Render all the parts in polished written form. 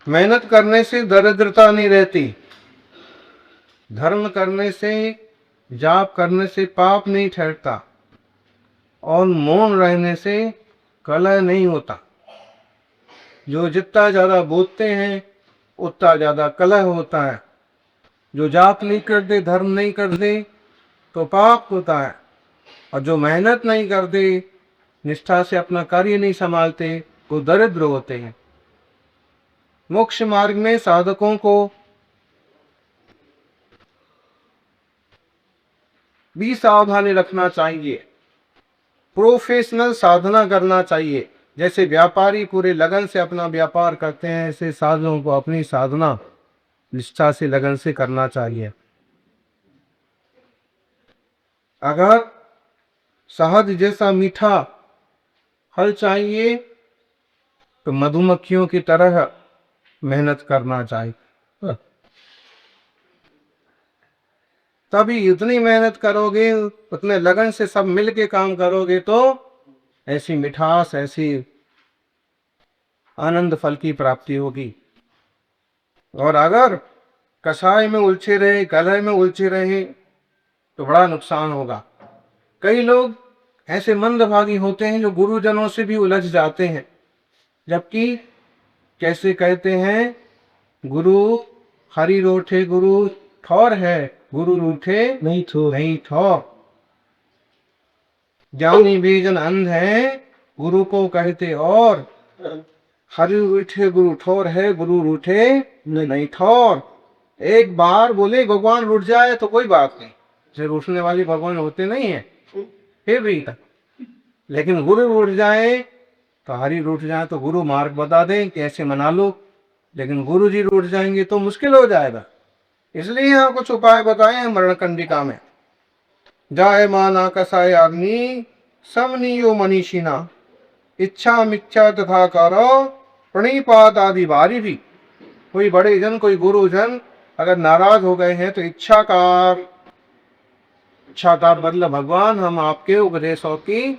मेहनत करने से दरिद्रता नहीं रहती, धर्म करने से, जाप करने से पाप नहीं ठहरता, और मौन रहने से कलह नहीं होता। जो जितना ज्यादा बोलते हैं उतना ज्यादा कलह होता है। जो जाप नहीं करते, धर्म नहीं करते, तो पाप होता है। और जो मेहनत नहीं करते, निष्ठा से अपना कार्य नहीं संभालते, वो दरिद्र होते हैं। मोक्ष मार्ग में साधकों को भी सावधानी रखना चाहिए। प्रोफेशनल साधना करना चाहिए। जैसे व्यापारी पूरे लगन से अपना व्यापार करते हैं, ऐसे साधकों को अपनी साधना निष्ठा से, लगन से करना चाहिए। अगर शहद जैसा मीठा फल चाहिए तो मधुमक्खियों की तरह मेहनत करना चाहिए। तभी इतनी मेहनत करोगे, उतने लगन से सब मिल के काम करोगे तो ऐसी मिठास, ऐसी आनंद फल की प्राप्ति होगी। और अगर कसाय में उलझे रहे, कलह में उलझे रहे, तो बड़ा नुकसान होगा। कई लोग ऐसे मंदभागी होते हैं जो गुरुजनों से भी उलझ जाते हैं, जबकि कैसे कहते हैं, गुरु हरि रोठे गुरु ठौर है, गुरु रूठे नहीं ठौर। ज्ञानी बीजन अंध है, गुरु को कहते और, हरि रूठे गुरु ठौर है, गुरु रूठे नहीं ठौर। एक बार बोले भगवान रूठ जाए तो कोई बात नहीं, जो रूठने वाले भगवान होते नहीं है फिर भी, लेकिन गुरु रूठ जाए तो हरि रूठ जाए तो गुरु मार्ग बता दें कैसे मना लो। लेकिन गुरु जी रूठ जाएंगे तो मुश्किल हो जाएगा। इसलिए यहाँ कुछ उपाय बताए हैं मरण कंडिका में। जाय माना कसाय अग्नि समनियो मनीषिना, इच्छा मिच्छा तथा करो प्रणिपात आदि बारी भी। कोई बड़े जन, कोई गुरुजन अगर नाराज हो गए हैं तो इच्छाकार मतलब भगवान, हम आपके उपदेशों की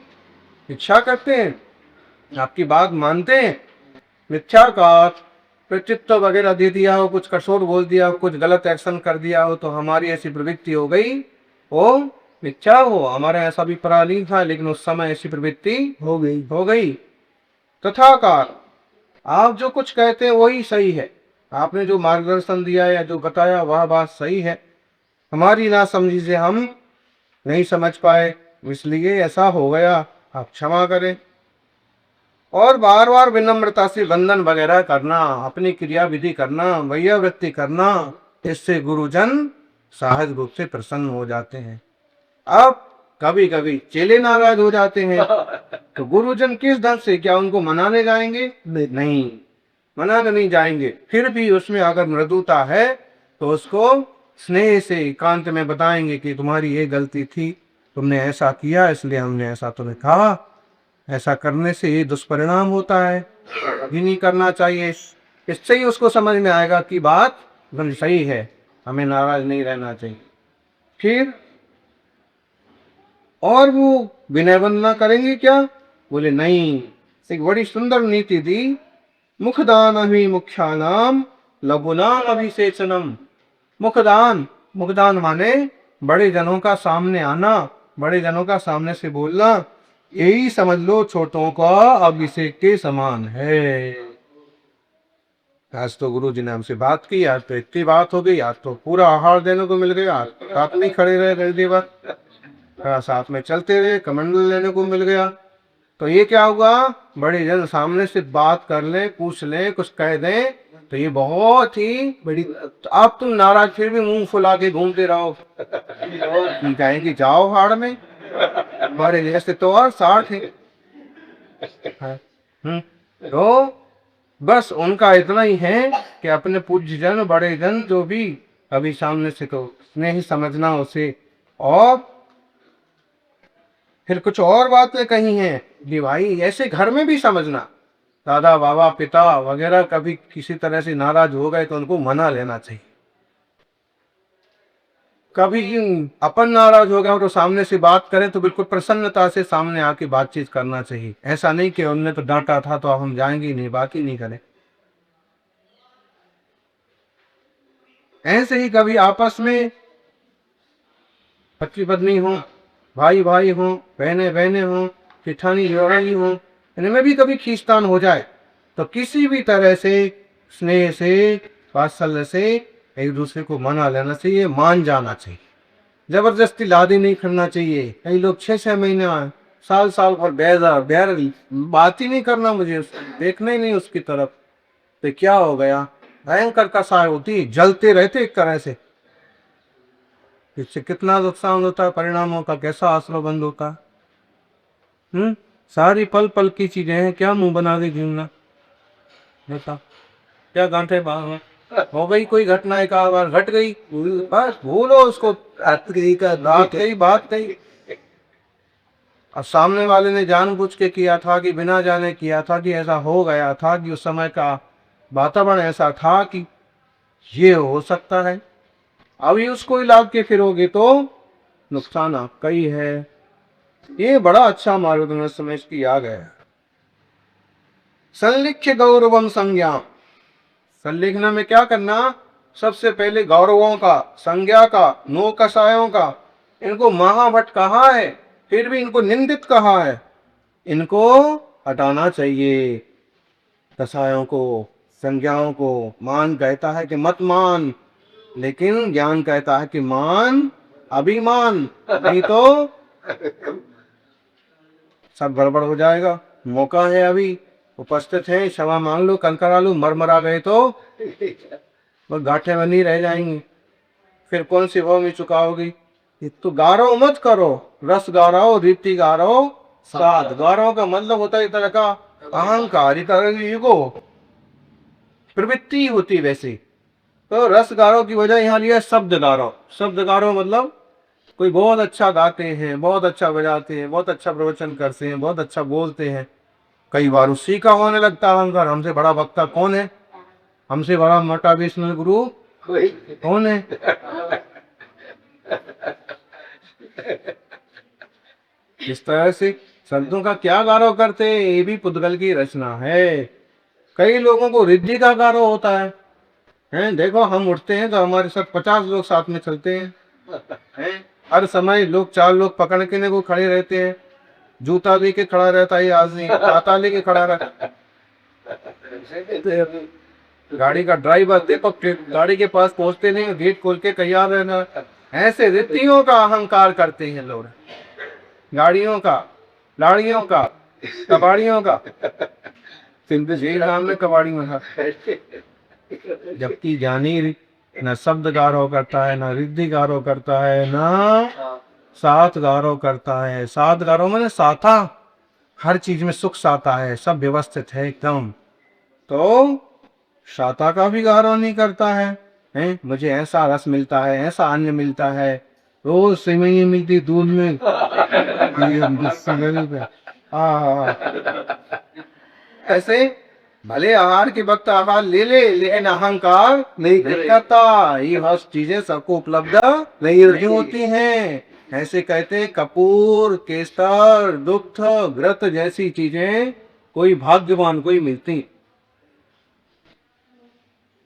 इच्छा करते हैं, आपकी बात मानते हैं। मिथ्याकार, प्रचित्व वगैरह दे दिया हो, कुछ कठोर बोल दिया हो, कुछ गलत एक्शन कर दिया हो, तो हमारी ऐसी प्रवृत्ति हो गई, वो मिथ्या हो। हमारा ऐसा भी प्राणी था, लेकिन उस समय ऐसी प्रवृत्ति हो गई। तथाकार, आप जो कुछ कहते हैं वही सही है, आपने जो मार्गदर्शन दिया या जो बताया वह बात सही है, हमारी नासमझी से हम नहीं समझ पाए, इसलिए ऐसा हो गया, आप क्षमा करें। और बार बार विनम्रता से वंदन वगैरह करना, अपनी क्रिया विधि करना, वैयावृत्ति करना, इससे गुरुजन सहज रूप से प्रसन्न हो जाते हैं। अब कभी कभी चेले नाराज हो जाते हैं तो गुरुजन किस ढंग से, क्या उनको मनाने जाएंगे? नहीं, मनाने नहीं जाएंगे। फिर भी उसमें अगर मृदुता है तो उसको स्नेह से एकांत में बताएंगे कि तुम्हारी ये गलती थी, तुमने ऐसा किया इसलिए हमने ऐसा तुम्हें कहा, ऐसा करने से ये दुष्परिणाम होता है, ये नहीं करना चाहिए। इससे ही उसको समझ में आएगा कि बात एकदम सही है, हमें नाराज नहीं रहना चाहिए। फिर और वो विनय वंदना करेंगे क्या? बोले नहीं। एक बड़ी सुंदर नीति दी, मुखदान अभी मुख्यानाम लघुनाम अभिषेचनम। मुखदान, मुखदान माने बड़े जनों का सामने आना, बड़े जनों का सामने से बोलना, यही समझ लो छोटों का अभिषेक के समान है। आज तो गुरु जी ने हमसे बात की, आज तो इतनी बात हो गई, आज तो पूरा आहार देने को मिल गया, आज साथ में खड़े रहे देवर, साथ में चलते रहे, कमंडल लेने को मिल गया। तो ये क्या हुआ, बड़े जन सामने से बात कर ले, पूछ ले, कुछ कह दें तो ये बहुत ही बड़ी। तो अब तुम नाराज फिर भी मुंह फुला के घूमते रहो, कहें कि जाओ हाड़ में, हमारे जैसे तो और 60 है। तो बस उनका इतना ही है कि अपने पूज्य जन, बड़े जन जो भी अभी सामने से तो स्नेही समझना उसे। और फिर कुछ और बातें कही हैं कि भाई ऐसे घर में भी समझना, दादा बाबा पिता वगैरह कभी किसी तरह से नाराज हो गए तो उनको मना लेना चाहिए। कभी अपन नाराज हो गया तो सामने से बात करें तो बिल्कुल प्रसन्नता से सामने आके बातचीत करना चाहिए। ऐसा नहीं कि उनने तो डांटा था तो अब हम जाएंगे नहीं, बात ही नहीं करें। ऐसे ही कभी आपस में पति पत्नी हो, भाई भाई हो, बहने बहने हो, जेठानी देवरानी हो, इनमें भी कभी खींचतान हो जाए तो किसी भी तरह से स्नेह से, वात्सल्य से एक दूसरे को मना लेना चाहिए, मान जाना चाहिए। जबरदस्ती लादी नहीं करना चाहिए। कई लोग 6-6 महीना, साल साल भर बेहद बेहद बात ही नहीं करना, मुझे देखना ही नहीं उसकी तरफ। तो क्या हो गया, भयंकर कसाई होती, जलते रहते एक तरह से। इससे कितना नुकसान होता है, परिणामों का कैसा आसरा बंद होता है। सारी पल पल की चीजें हैं, क्या मुंह बना के घूमना, बता क्या गांठे बाहर हो गई, कोई घटना एक आध बार घट गई, बस भूलो उसको, बात कही बात कही। और सामने वाले ने जानबूझ के किया था कि बिना जाने किया था कि ऐसा हो गया था कि उस समय का वातावरण ऐसा था कि ये हो सकता है। अभी उसको हिला के फिरोगे तो नुकसान आपका ही है। ये बड़ा अच्छा मार्गदर्शन समझ किया गया। संलिख्य गौरवम संज्ञा, संलिखना में क्या करना, सबसे पहले गौरवों का, संज्ञा का, नो कसायों का, इनको महाभट कहा है, फिर भी इनको निंदित कहा है, इनको हटाना चाहिए। कसायों को, संज्ञाओं को मान कहता है कि मत मान, लेकिन ज्ञान कहता है कि मान, अभिमान, नहीं तो सब गड़बड़ हो जाएगा। मौका है अभी, उपस्थित है, क्षमा मांग लो, कल करा लो, मर गए तो वो गांठें बनी रह जाएंगी, फिर कौन सी भाव में चुकाओगी। तो गारो मत करो, रस गारो, रीति गारो, साध गारो का मतलब होता है एक तरह का अहंकार, एक तरह की ईगो प्रवृत्ति होती वैसी। तो रस गारो की वजह यहाँ लिया शब्द गारो। शब्द गारो मतलब कोई बहुत अच्छा गाते हैं, बहुत अच्छा बजाते हैं, बहुत अच्छा प्रवचन करते हैं, बहुत अच्छा बोलते हैं, कई बार उसी का होने लगता है अहंकार। हमसे बड़ा वक्ता कौन है, हमसे बड़ा मोटा विष्णु गुरु कौन है। इस तरह से संतों का क्या गारो करते हैं, ये भी पुद्गल की रचना है। कई लोगों को रिद्धि का गारो होता है। देखो हम उठते हैं तो हमारे साथ 50 लोग साथ में चलते हैं। हर समय लोग 4 लोग पकड़ के को खड़े रहते हैं, जूता भी के खड़ा रहता है आदमी, छाता लेके खड़ा रहता है। गाड़ी का ड्राइवर देखो गाड़ी के पास पहुंचते नहीं, गेट खोल के तैयार रहना। ऐसे रिद्धियों का अहंकार करते हैं लोग, गाड़ियों का, लाड़ियों का, कबाड़ियों का। सिंध जेल नाम में कबाड़ी में था, जबकि ज्ञानी न शब्द गारो करता है, न रिद्धि गारो करता है, न साथ गारो करता है। साथ गारो मैंने साथा, हर चीज में सुख साता है, सब व्यवस्थित है एकदम। तो शाता का भी गारो नहीं करता है। मुझे ऐसा रस मिलता है, ऐसा अन्न मिलता है, रोज सेवई मिलती दूध में, ऐसे भले आहार के वक्त आहार ले ले, लेकिन अहंकार नहीं करता। ये हर चीजें सबको उपलब्ध नहीं होती हैं। ऐसे कहते कपूर, केसर, दुग्ध, घृत जैसी चीजें कोई भाग्यवान को ही मिलती।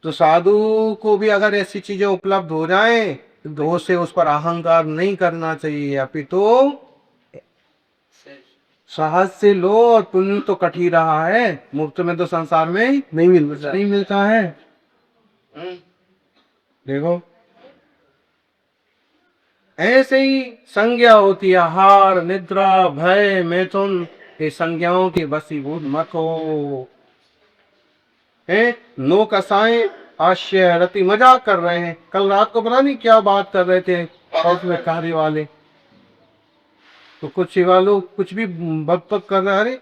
तो साधु को भी अगर ऐसी चीजें उपलब्ध हो जाएं तो से उस पर अहंकार नहीं करना चाहिए, अपितु साहस से लो। और पुण्य तो कट ही रहा है, मुफ्त में तो संसार में नहीं मिलता है। देखो ऐसे ही संज्ञा होती है, आहार, निद्रा, भय, मैथुन, ये संज्ञाओं की वशीभूत मत हो। नो कसाएं, हास्य रति, मजाक कर रहे हैं। कल रात को पता नहीं क्या बात कर रहे थे हाउस में कार्य वाले, तो कुछ सेवा लोग कुछ भी बक बक कर रहे हैं। अरे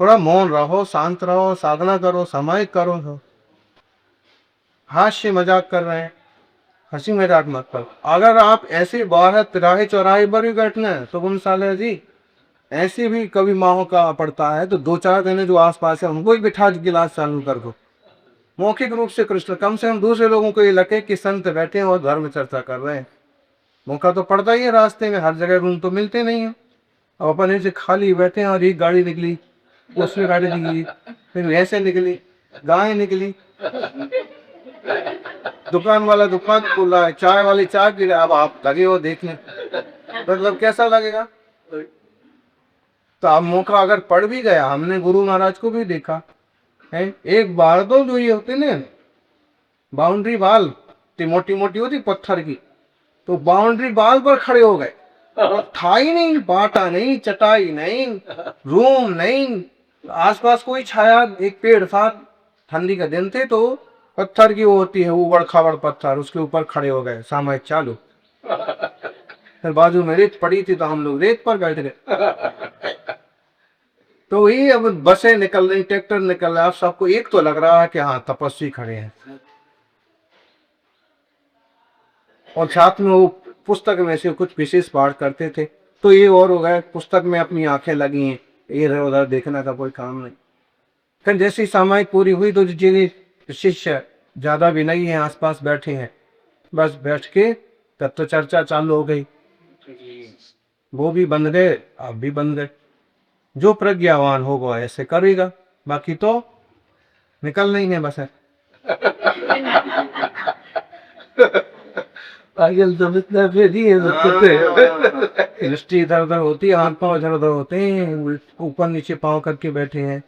थोड़ा मौन रहो, शांत रहो, साधना करो, समय करो। हास्य मजाक कर रहे हैं, हंसी मजाक मत करो। अगर आप ऐसे बाहर तिराहे चौराहे पर भी बैठना है तो उन साले जी ऐसे भी कभी माहो का पड़ता है तो 2-4 जने जो आसपास है उनको ही बिठा के गिलास चालू कर दो। मौखिक रूप से कृष्ण, कम से कम दूसरे लोगों को ये लगे कि संत बैठे हैं और धर्म चर्चा कर रहे हैं। मौका तो पड़ता ही है रास्ते में, हर जगह रूम तो मिलते नहीं है। अब अपन ऐसे खाली बैठे हैं और एक गाड़ी निकली, उसमें गाड़ी निकली, फिर ऐसे निकली, गाय निकली, दुकान वाला दुकान खोल रहा है, चाय वाली चाय पी रहा है, अब आप लगे हो देखने, मतलब कैसा लगेगा? तो अब मौका अगर पड़ भी गया, हमने गुरु महाराज को भी देखा है, एक बार तो जो ये होते ना बाउंड्री बाल, मोटी मोटी होती पत्थर की, तो बाउंड्री बाल पर खड़े हो गए, था ही नहीं, बाटा नहीं, चटाई नहीं, रूम नहीं, आसपास कोई छाया, एक पेड़ था, ठंडी का दिन थे, तो पत्थर की वो होती है ऊबड़ खाबड़ पत्थर, उसके ऊपर खड़े हो गए, सामायिक चालू। फिर बाजू में रेत पड़ी थी तो हम लोग रेत पर बैठ गए। तो वही अब बसें निकल रही, ट्रैक्टर निकल रहा है, सबको एक तो लग रहा है कि हाँ तपस्वी खड़े हैं, और साथ में वो पुस्तक में से कुछ विशेष पाठ करते थे, तो ये और हो गया, पुस्तक में अपनी आंखें लगी हैं, इधर उधर देखने का कोई काम नहीं। फिर जैसी सामायिक पूरी हुई तो जिन्हें शिष्य ज्यादा भी नहीं है आसपास बैठे हैं, बस बैठ के तत्व चर्चा चालू हो गई, वो भी बंद गए, आप भी बंद गए, जो प्रज्ञावान होगा ऐसे करेगा, बाकी तो निकल नहीं है बस है। पागल तो इतना फेरी है, दृष्टि इधर उधर होती है, हाथ पांव इधर उधर होते हैं, ऊपर नीचे पांव करके बैठे हैं,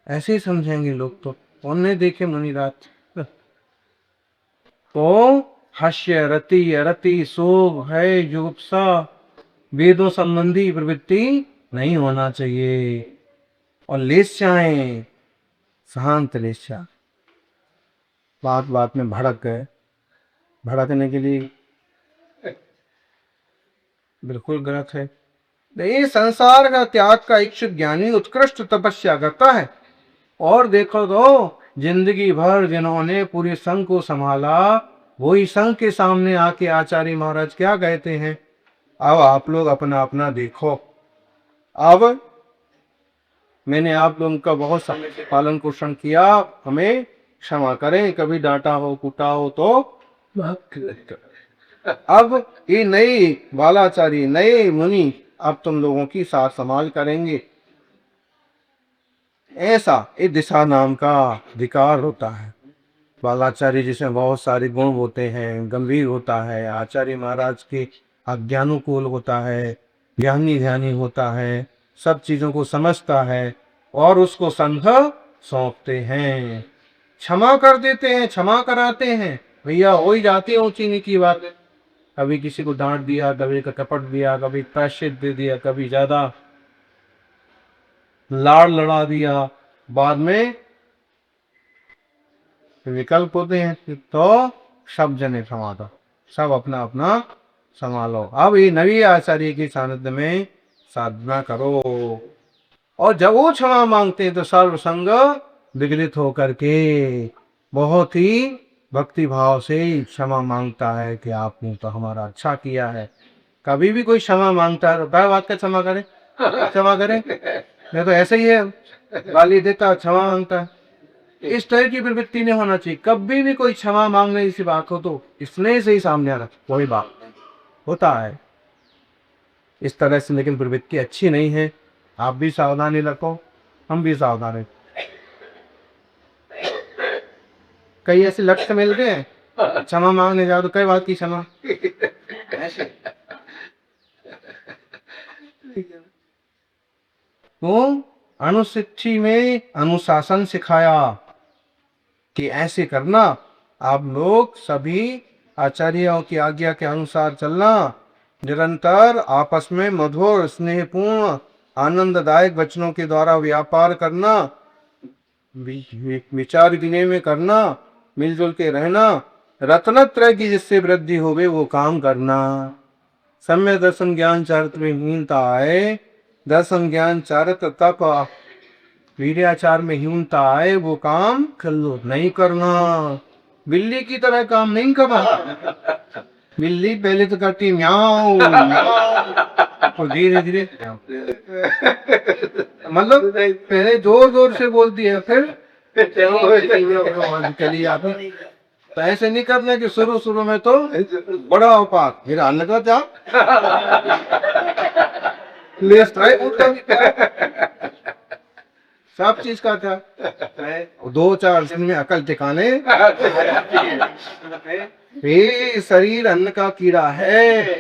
ऐसे ही समझेंगे लोग तो, उन्हें देखे मुनिराज। तो हास्य रति अरति शोभ है जुगुप्सा वेदों संबंधी प्रवृत्ति नहीं होना चाहिए, और लेस्याएं शांत लेस्या, बात बात में भड़क गए, भड़कने के लिए बिल्कुल गलत है। ये संसार का त्याग का इच्छुक ज्ञानी उत्कृष्ट तपस्या करता है, और देखो तो जिंदगी भर जिन्होंने पूरे संघ को संभाला, वही संघ के सामने आके आचार्य महाराज क्या कहते हैं, अब आप लोग अपना अपना देखो, अब मैंने आप लोगों का बहुत समय से पालन पोषण किया, हमें क्षमा करें, कभी डांटा हो कूटा हो तो अब ये नए बालाचारी नए मुनि अब तुम लोगों की साथ संभाल करेंगे, ऐसा एक दिशा नाम का अधिकार होता है। बालाचारी जिसमें बहुत सारे गुण होते हैं, गंभीर होता है, आचार्य महाराज के आज्ञानुकूल होता है, ज्ञानी ध्यानी होता है, सब चीजों को समझता है, और उसको संघ सौंपते हैं, क्षमा कर देते हैं, क्षमा कराते हैं, भैया हो ही जाती है ऊंची नीची बात, कभी किसी को डांट दिया, कभी कपट दिया, कभी प्रायश्चित दे दिया, कभी ज्यादा लाड़ लड़ा दिया, बाद में विकल्प होते हैं, तो सब जने क्षमा दो, सब अपना अपना संभालो, अब ये नवी आचार्य की सानिध्य में साधना करो, और जब वो क्षमा मांगते हैं तो सर्वसंग विगलित होकर के बहुत ही भक्ति भाव से क्षमा मांगता है कि आपने तो हमारा अच्छा किया है। कभी भी कोई क्षमा मांगता है तो क्या बात का क्षमा करे, क्षमा करे, नहीं तो ऐसे ही है, गाली देता क्षमा मांगता है, इस तरह की प्रवृत्ति नहीं होना चाहिए। कभी भी कोई क्षमा मांगने जैसी बात हो तो स्नेह से ही सामने रख, वही बात होता है इस तरह से, लेकिन प्रवृत्ति अच्छी नहीं है, आप भी सावधानी रखो, हम भी सावधान रखें। कई ऐसे लक्ष्य मिलते हैं, क्षमा मांगने जाओ तो कई बात की क्षमा, तो अनुशिक्षी में अनुशासन सिखाया कि ऐसे करना, आप लोग सभी आचार्यों की आज्ञा के अनुसार चलना, निरंतर आपस में मधुर स्नेहपूर्ण आनंददायक वचनों के द्वारा व्यापार करना, विचार विनिमय करना, मिलजुल के रहना, रत्नत्रय की जिससे वृद्धि होवे वो काम करना, सम्य दर्शन ज्ञान चारित्र में हीनता आए, दर्शन ज्ञान चारित्र तप वीर्याचार में हीनता आए, वो काम कर लो, नहीं करना, बिल्ली की तरह काम नहीं करना। बिल्ली पहले तो करती म्याऊ और धीरे धीरे मतलब पहले जोर जोर से बोलती है, फिर चली आती, तो ऐसे नहीं करना कि शुरू शुरू में तो बड़ा औपात, फिर आने का जा सब चीज का था, 2-4 दिन में अकल ठिकाने ये शरीर अन्न का कीड़ा है।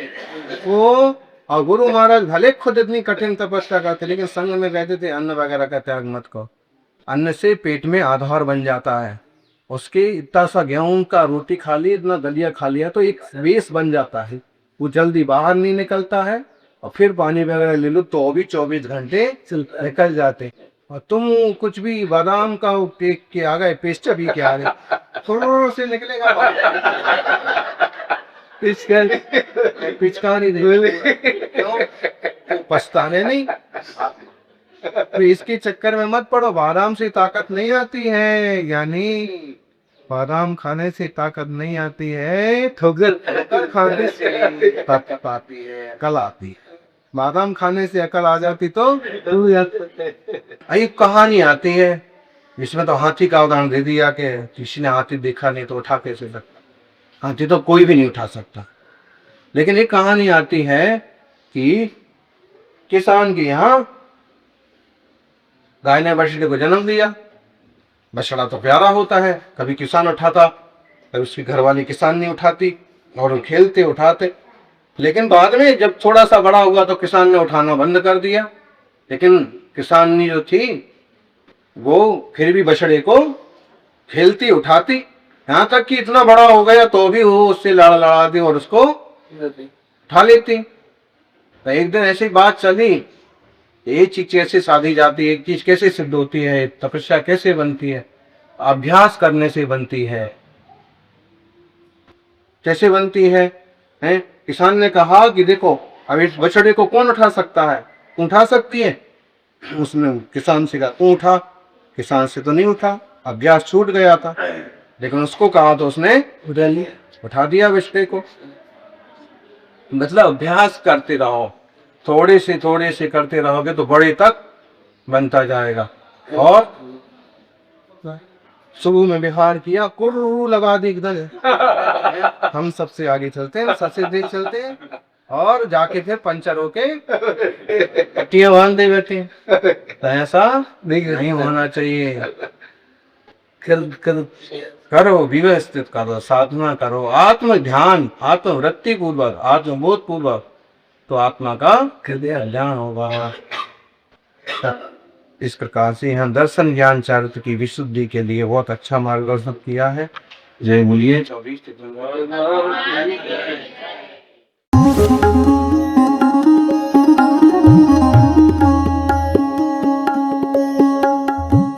वो और गुरु महाराज भले खुद इतनी कठिन तपस्या करते लेकिन संग में कहते थे अन्न वगैरह का त्याग मत करो। अन्न से पेट में आधार बन जाता है। उसके इतना सा गेहूं का रोटी खा ली, इतना दलिया खा लिया तो एक बेस बन जाता है, वो जल्दी बाहर नहीं निकलता है। और फिर पानी वगैरह ले लो तो भी 24 घंटे निकल जाते। और तुम कुछ भी बादाम का टेक के आ गए, पेस्ट भी क्या आ रहे, थोड़ा से निकलेगा पिचकारी पछताने नहीं। तो इसके चक्कर में मत पड़ो, बादाम से ताकत नहीं आती है, यानी बादाम खाने से ताकत नहीं आती है, ठोकर खाने से ताकत आती है, अकल आती है। बादाम खाने से अकल आ जाती तो एक कहानी आती है, इसमें तो हाथी का उदाहरण दे दिया कि किसी ने हाथी देखा नहीं तो उठा कैसे सकता। हाथी तो कोई भी नहीं उठा सकता। लेकिन एक कहानी आती है कि किसान के यहाँ गाय ने बछड़े को जन्म दिया। बछड़ा तो प्यारा होता है, कभी किसान उठाता, कभी उसकी घरवाली किसान नहीं उठाती, और वो खेलते उठाते। लेकिन बाद में जब थोड़ा सा बड़ा हुआ तो किसान ने उठाना बंद कर दिया। लेकिन किसानी जो थी वो फिर भी बछड़े को खेलती उठाती, यहाँ तक कि इतना बड़ा हो गया तो भी वो उससे लड़ाती और उसको उठा लेती। तो एक दिन ऐसी बात चली, ये चीज कैसे साधी जाती है, एक चीज कैसे सिद्ध होती है, तपस्या कैसे बनती है, अभ्यास करने से बनती है। कैसे बनती है, हैं? किसान ने कहा कि देखो अब इस बछड़े को कौन उठा सकता है, उठा सकती है। उसने किसान से कहा तू उठा, किसान से तो नहीं उठा, अभ्यास छूट गया था। लेकिन उसको कहा तो उसने उठा दिया बछड़े को। मतलब अभ्यास करते रहो, थोड़े से करते रहोगे तो बड़े तक बनता जाएगा। और शुरू में बिहार किया, कुर्रू लगा दी एकदम। हम सबसे आगे चलते हैं, सबसे देर चलते हैं, और जाके फिर पंचर होके पट्टियां बांध दे बैठे। तो ऐसा नहीं होना चाहिए। करो, व्यवस्थित करो, साधना करो, आत्म ध्यान, आत्मवृत्ति पूर्वक, आत्मबोध पूर्वक, तो आत्मा का कल्याण होगा। इस प्रकार से यहाँ दर्शन ज्ञान चरित्र की विशुद्धि के लिए बहुत अच्छा मार्गदर्शन किया है। जय बोलिए 24